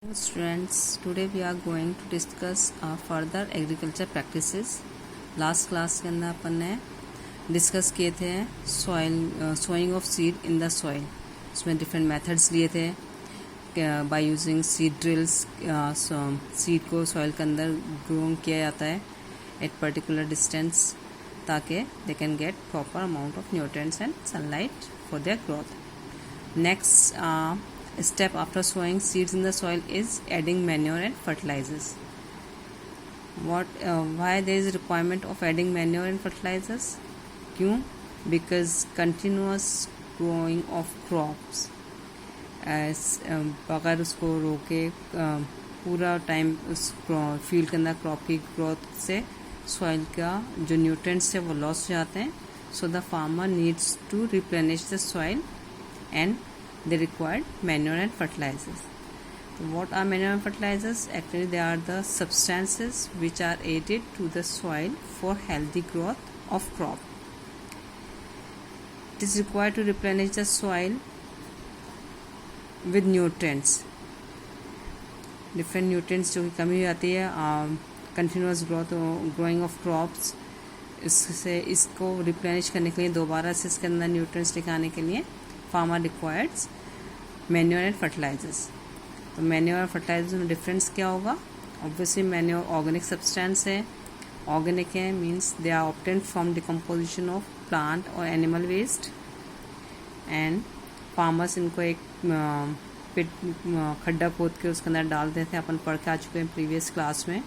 Hello students, today we are going to discuss further agriculture practices. Last class के अंदर अपन ने discuss किए थे sowing of seed in the soil. उसमें डिफरेंट मेथड्स लिए थे by using seed drills. Seed को सॉइल के अंदर ग्रो किया जाता है एट पर्टिकुलर डिस्टेंस ताकि they can get proper amount of nutrients and sunlight for their growth. Next step after sowing seeds in the soil is adding manure and fertilizers. Why there is a requirement of adding manure and fertilizers? क्यों? Because continuous growing of crops, अगर उसको रोके पूरा time उस field के अंदर crop की growth से सॉइल का जो न्यूट्रिएंट्स है वो लॉस हो जाते हैं. So the farmer needs to replenish the soil and they required manure and fertilizers. So what are manure and fertilizers? Actually they are the substances which are added to the soil for healthy growth of crop. It is required to replenish the soil with nutrients. Different nutrients जो की कमी हो जाती है continuous growing of crops, इससे इसको replenish करने के लिए दोबारा से इसके अंदर न्यूट्रिएंट्स निकालने के लिए farmer requires manure and fertilizers. तो मैन्योर और फर्टिलाइजर्स में डिफरेंस क्या होगा? ऑब्वियसली मैन्योर ऑर्गेनिक सब्सटेंस है. ऑर्गेनिक है means they are obtained from decomposition of plant और एनिमल वेस्ट. एंड फार्मर्स इनको एक खड्डा खोद के उसके अंदर डाल देते हैं. अपन पढ़ के आ चुके हैं प्रीवियस क्लास में,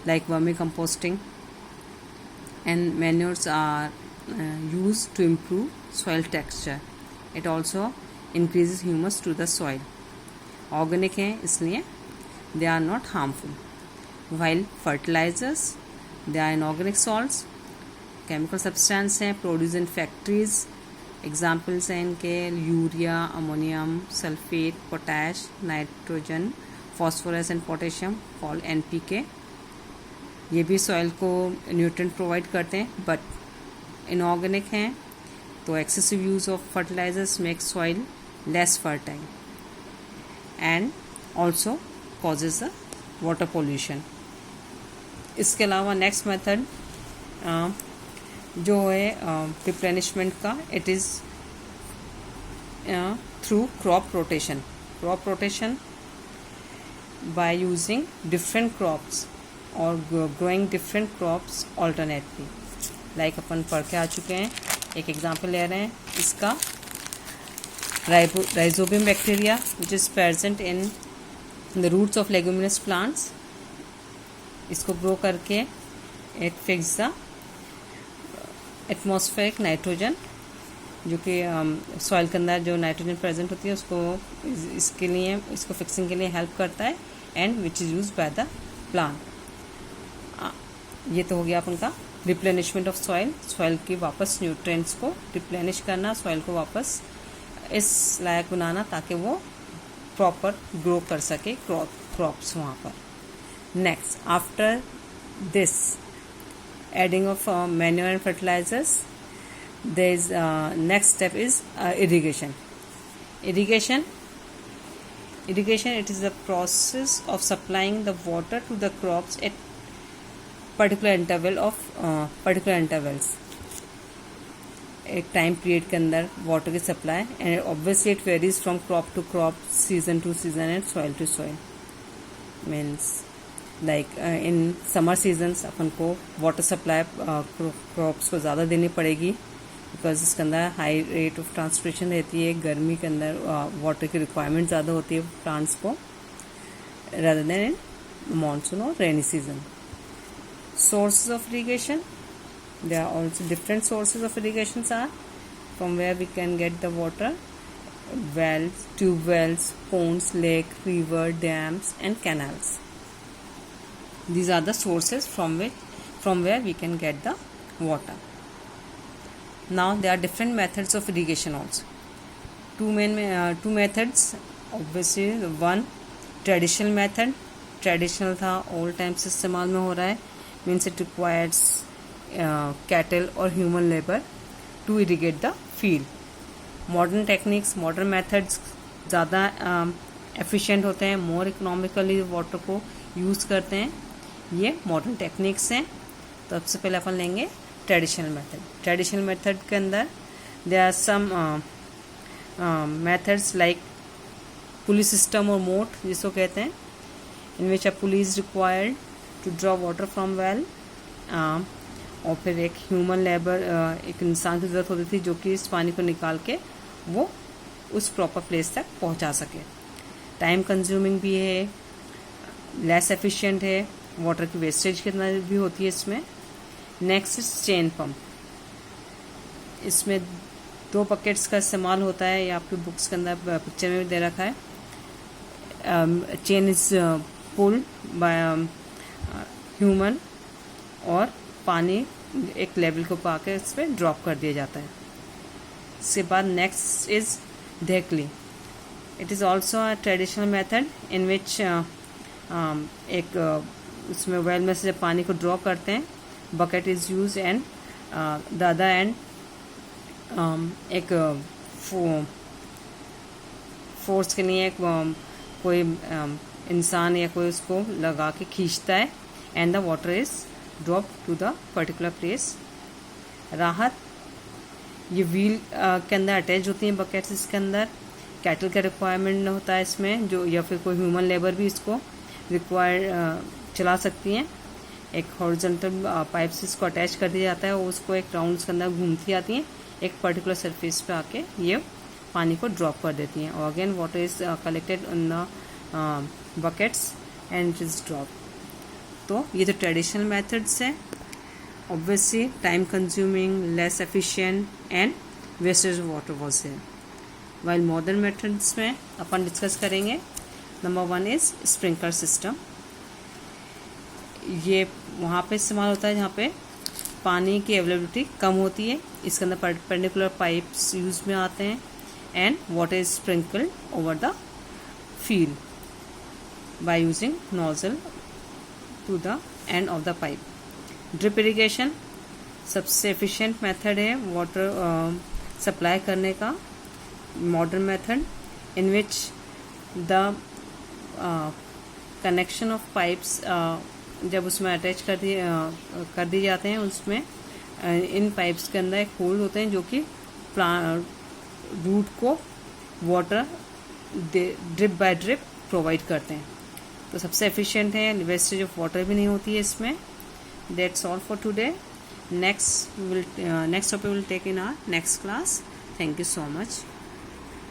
like vermicomposting. And manures are use to improve soil texture. It also increases humus to the soil. Organic हैं इसलिए they are not harmful. While fertilizers, they are inorganic salts, chemical substance हैं produced in factories. Examples हैं इनके urea, ammonium, sulphate, potash, nitrogen, phosphorus and potassium called NPK. ये भी soil को nutrient provide करते हैं बट इनऑर्गेनिक हैं. तो excessive use of fertilizers makes soil less fertile and also causes a water pollution. इसके अलावा नेक्स्ट मेथड जो है रिप्लेनिशमेंट का, it is through crop rotation. Crop rotation by using different crops or growing different crops alternately. Like अपन पढ़ के आ चुके हैं. एक एग्जाम्पल ले रहे हैं इसका, rhizobium bacteria which is present in the roots of leguminous plants. इसको ग्रो करके it fix the atmospheric nitrogen, जो कि सॉइल के अंदर जो नाइट्रोजन प्रेजेंट होती है उसको इसके लिए इसको फिक्सिंग के लिए हेल्प करता है and which is use by the plant. ये तो हो गया अपन का रिप्लेनिशमेंट ऑफ सॉइल. सॉइल की वापस न्यूट्रिएंट्स को रिप्लेनिश करना, सॉइल को वापस इस लायक बनाना ताकि वो प्रॉपर ग्रो कर सके क्रॉप्स वहाँ पर. Next after this adding of manure and fertilizers, there is next step is irrigation. Irrigation it is the process of supplying the water to the crops at particular intervals. एक time period के अंदर water की supply, and obviously it varies from crop to crop, season to season and soil to soil. Means like in summer seasons अपन को water supply crops को ज़्यादा देनी पड़ेगी बिकॉज इसके अंदर हाई रेट ऑफ ट्रांसपिरेशन रहती है. गर्मी के अंदर वाटर की रिक्वायरमेंट ज़्यादा होती है प्लांट्स को rather than in monsoon or rainy season. Sources of irrigation, there are also different sources of irrigations are from where we can get the water: wells, tube wells, ponds, lake, river, dams and canals. These are the sources from where we can get the water. Now there are different methods of irrigation also. Two methods, obviously. One, traditional method. Traditional था, old time से इस्तेमाल में हो रहा है. Means it requires cattle और human labour to irrigate the field. Modern techniques, modern methods ज़्यादा efficient होते हैं, मोर इकोनॉमिकली वाटर को यूज़ करते हैं। ये मॉडर्न टेक्निक्स हैं। तो सबसे पहले अपन लेंगे ट्रेडिशनल मेथड। ट्रेडिशनल मेथड के अंदर there are some methods like pulley system और मोट, जिसको कहते हैं, in which a pulley is required to draw water from well. और फिर एक ह्यूमन लेबर, एक इंसान की ज़रूरत होती थी जो कि इस पानी को निकाल के वो उस प्रॉपर प्लेस तक पहुंचा सके। टाइम कंज्यूमिंग भी है, लेस एफिशिएंट है, वाटर की वेस्टेज कितना भी होती है इसमें। Next is chain pump. इसमें 2 बकेट्स का इस्तेमाल होता है, ये आपकी बुक्स के अंदर पिक्चर में भी दे रखा है। Chain is pull by human और पानी एक लेवल को पाकर इस पर ड्रॉप कर दिया जाता है। इसके बाद नेक्स्ट इज धेकली। It is also a traditional method in which एक उसमें वेल में से जब पानी को ड्रॉ करते हैं, bucket is use and the other and एक फोर्स के लिए एक कोई इंसान या कोई उसको लगा के खींचता है and the water is drop to the particular place. राहत, ये व्हील के अंदर अटैच होती हैं बकेट्स। इसके अंदर कैटल का रिक्वायरमेंट होता है इसमें, जो या फिर कोई ह्यूमन लेबर भी इसको रिक्वायर चला सकती हैं। एक हॉरिजॉन्टल पाइप से इसको अटैच कर दिया जाता है और उसको एक राउंड्स के अंदर घूमती आती हैं, एक पर्टिकुलर सरफेस पे आके ये पानी को ड्रॉप कर देती हैं। और again water is collected in the buckets and it is drop. तो ये तो ट्रेडिशनल मेथड्स है, obviously time consuming, less efficient and wastage water was है। वाइल मॉडर्न मेथड्स में अपन डिस्कस करेंगे। Number 1 is sprinkler system. ये वहाँ पे इस्तेमाल होता है जहाँ पे पानी की अवेलेबिलिटी कम होती है। इसके अंदर पर्टिकुलर पाइप्स यूज में आते हैं and water is sprinkled over the field by using nozzle to the end of the pipe. Drip irrigation सबसे एफिशिएंट मेथड है वाटर सप्लाई करने का, modern method in which the connection of pipes जब उसमें attach कर दिए जाते हैं, उसमें इन पाइप्स के अंदर एक होल होते हैं जो कि रूट को water drip by drip provide करते हैं। तो सबसे एफिशिएंट है, वेस्टेज ऑफ वाटर भी नहीं होती है इसमें। That's all for today. Next topic will take in our next class. Thank you so much.